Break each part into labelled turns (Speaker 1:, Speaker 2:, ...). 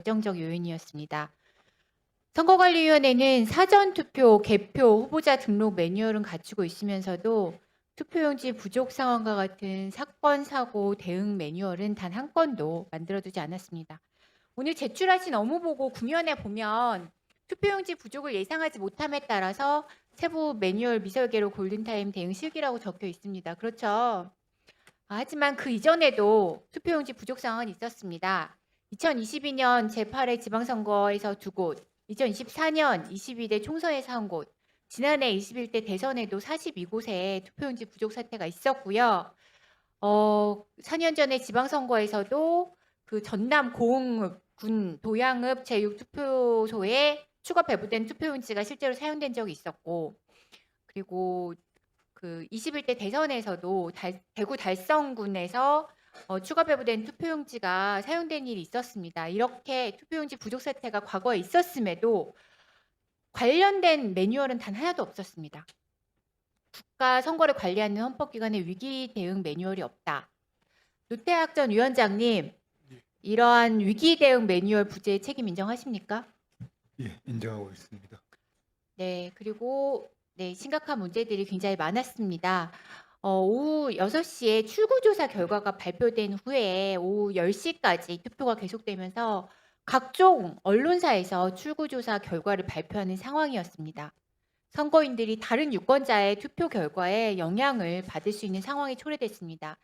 Speaker 1: 결정적 요인이었습니다. 선거관리위원회는 사전투표, 개표, 후보자 등록 매뉴얼은 갖추고 있으면서도 투표용지 부족 상황과 같은 사건, 사고 대응 매뉴얼은 단 한 건도 만들어두지 않았습니다. 오늘 제출하신 업무보고 구면에 보면 투표용지 부족을 예상하지 못함에 따라서 세부 매뉴얼 미설계로 골든타임 대응 실기라고 적혀 있습니다. 그렇죠? 하지만 그 이전에도 투표용지 부족 상황은 있었습니다. 2022년 제8회 지방선거에서 2곳, 2024년 22대 총선에서 1곳, 지난해 21대 대선에도 42곳에 투표용지 부족 사태가 있었고요. 4년 전에 지방선거에서도 그 전남 고흥읍 군 도양읍 제6투표소에 추가 배부된 투표용지가 실제로 사용된 적이 있었고, 그리고 그 21대 대선에서도 대구 달성군에서 추가 배부된 투표용지가 사용된 일이 있었습니다. 이렇게 투표용지 부족 사태가 과거에 있었음에도 관련된 매뉴얼은 단 하나도 없었습니다. 국가 선거를 관리하는 헌법기관의 위기 대응 매뉴얼이 없다. 노태학 전 위원장님, 이러한 위기 대응 매뉴얼 부재의 책임 인정하십니까?
Speaker 2: 예, 인정하고 있습니다.
Speaker 1: 네, 그리고 네, 심각한 문제들이 굉장히 많았습니다. 오후 6시에 출구조사 결과가 발표된 후에 오후 10시까지 투표가 계속되면서 각종 언론사에서 출구조사 결과를 발표하는 상황이었습니다. 선거인들이 다른 유권자의 투표 결과에 영향을 받을 수 있는 상황이 초래됐습니다.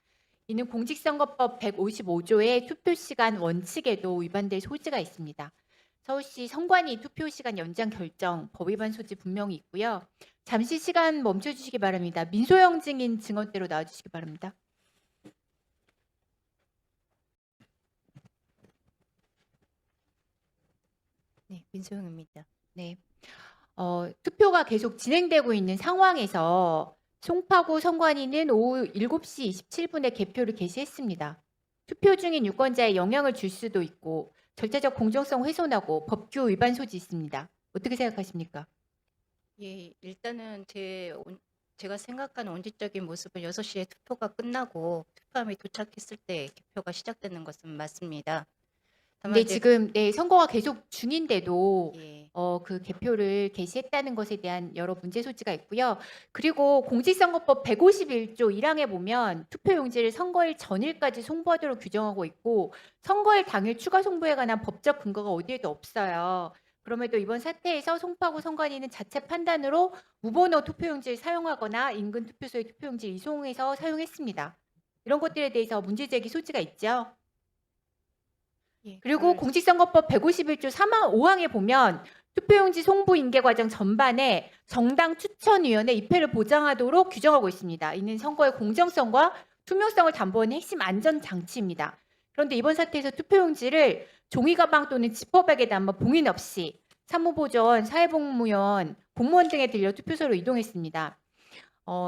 Speaker 1: 이는 공직선거법 155조의 투표시간 원칙에도 위반될 소지가 있습니다. 서울시 선관위 투표시간 연장 결정 법 위반 소지 분명히 있고요. 잠시 시간 멈춰주시기 바랍니다. 민소영 증인 증언대로 나와주시기 바랍니다. 네, 민소영입니다. 네, 투표가 계속 진행되고 있는 상황에서 송파구 선관위는 오후 7시 27분에 개표를 개시했습니다. 투표 중인 유권자에 영향을 줄 수도 있고 절차적 공정성 훼손하고 법규 위반 소지 있습니다. 어떻게 생각하십니까?
Speaker 3: 예, 일단은 제가 생각하는 원칙적인 모습은 6시에 투표가 끝나고 투표함이 도착했을 때 개표가 시작되는 것은 맞습니다. 다만
Speaker 1: 근데 지금 네, 선거가 계속 중인데도
Speaker 3: 예,
Speaker 1: 그 개표를 개시했다는 것에 대한 여러 문제 소지가 있고요. 그리고 공직선거법 151조 1항에 보면 투표용지를 선거일 전일까지 송부하도록 규정하고 있고 선거일 당일 추가 송부에 관한 법적 근거가 어디에도 없어요. 그럼에도 이번 사태에서 송파구 선관위는 자체 판단으로 무번호 투표용지를 사용하거나 인근 투표소에 투표용지를 이송해서 사용했습니다. 이런 것들에 대해서 문제제기 소지가 있죠.
Speaker 3: 예,
Speaker 1: 그리고 공직선거법 151조 3항 5항에 보면 투표용지 송부 인계 과정 전반에 정당 추천위원회 입회를 보장하도록 규정하고 있습니다. 이는 선거의 공정성과 투명성을 담보하는 핵심 안전 장치입니다. 그런데 이번 사태에서 투표용지를 종이 가방 또는 지퍼백에 담아 봉인 없이 사무보좌원, 사회복무원, 공무원 등에 들려 투표소로 이동했습니다.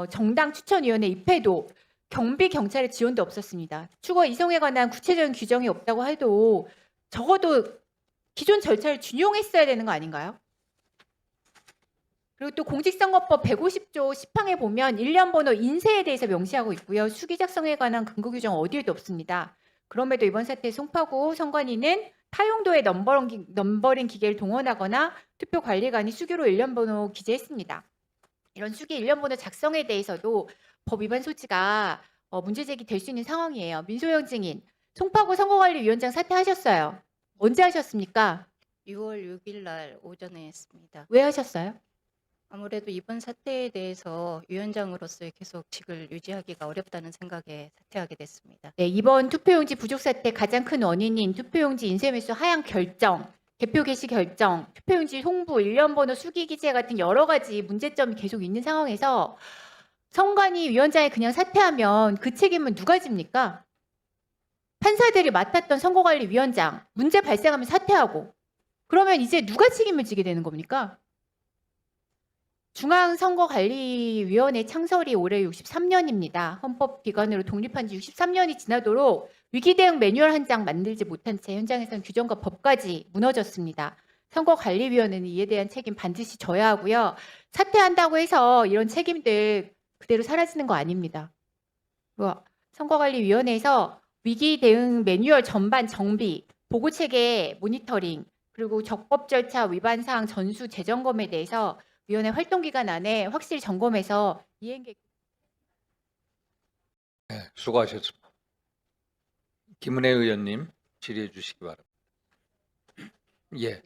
Speaker 1: 정당 추천위원회 입회도 경비 경찰의 지원도 없었습니다. 추가 이송에 관한 구체적인 규정이 없다고 해도 적어도 기존 절차를 준용했어야 되는 거 아닌가요? 그리고 또 공직선거법 150조 10항에 보면 일련 번호 인쇄에 대해서 명시하고 있고요. 수기 작성에 관한 근거 규정 어디에도 없습니다. 그럼에도 이번 사태 송파구 선관위는 타용도의 넘버링 기계를 동원하거나 투표관리관이 수기로 일련 번호 기재했습니다. 이런 수기 일련 번호 작성에 대해서도 법 위반 소지가 문제 제기될 수 있는 상황이에요. 민소영 증인, 송파구 선거관리위원장 사퇴하셨어요. 언제 하셨습니까?
Speaker 3: 6월 6일 날 오전에 했습니다.
Speaker 1: 왜 하셨어요?
Speaker 3: 아무래도 이번 사태에 대해서 위원장으로서의 계속 직을 유지하기가 어렵다는 생각에 사퇴하게 됐습니다.
Speaker 1: 네, 이번 투표용지 부족 사태 가장 큰 원인인 투표용지 인쇄 매수 하향 결정, 개표 개시 결정, 투표용지 송부, 일련 번호 수기 기재 같은 여러 가지 문제점이 계속 있는 상황에서 선관위 위원장이 그냥 사퇴하면 그 책임은 누가 집니까? 판사들이 맡았던 선거관리위원장 문제 발생하면 사퇴하고 그러면 이제 누가 책임을 지게 되는 겁니까? 중앙선거관리위원회 창설이 올해 63년입니다. 헌법기관으로 독립한 지 63년이 지나도록 위기대응 매뉴얼 한 장 만들지 못한 채 현장에서는 규정과 법까지 무너졌습니다. 선거관리위원회는 이에 대한 책임 반드시 져야 하고요. 사퇴한다고 해서 이런 책임들 그대로 사라지는 거 아닙니다. 선거관리위원회에서 위기대응 매뉴얼 전반 정비, 보고 체계 모니터링 그리고 적법 절차 위반 사항 전수 재점검에 대해서 위원회 활동 기간 안에 확실히 점검해서 이행 계획
Speaker 4: 네, 수고하셨습니다. 김은혜 의원님 질의해 주시기 바랍니다. 예.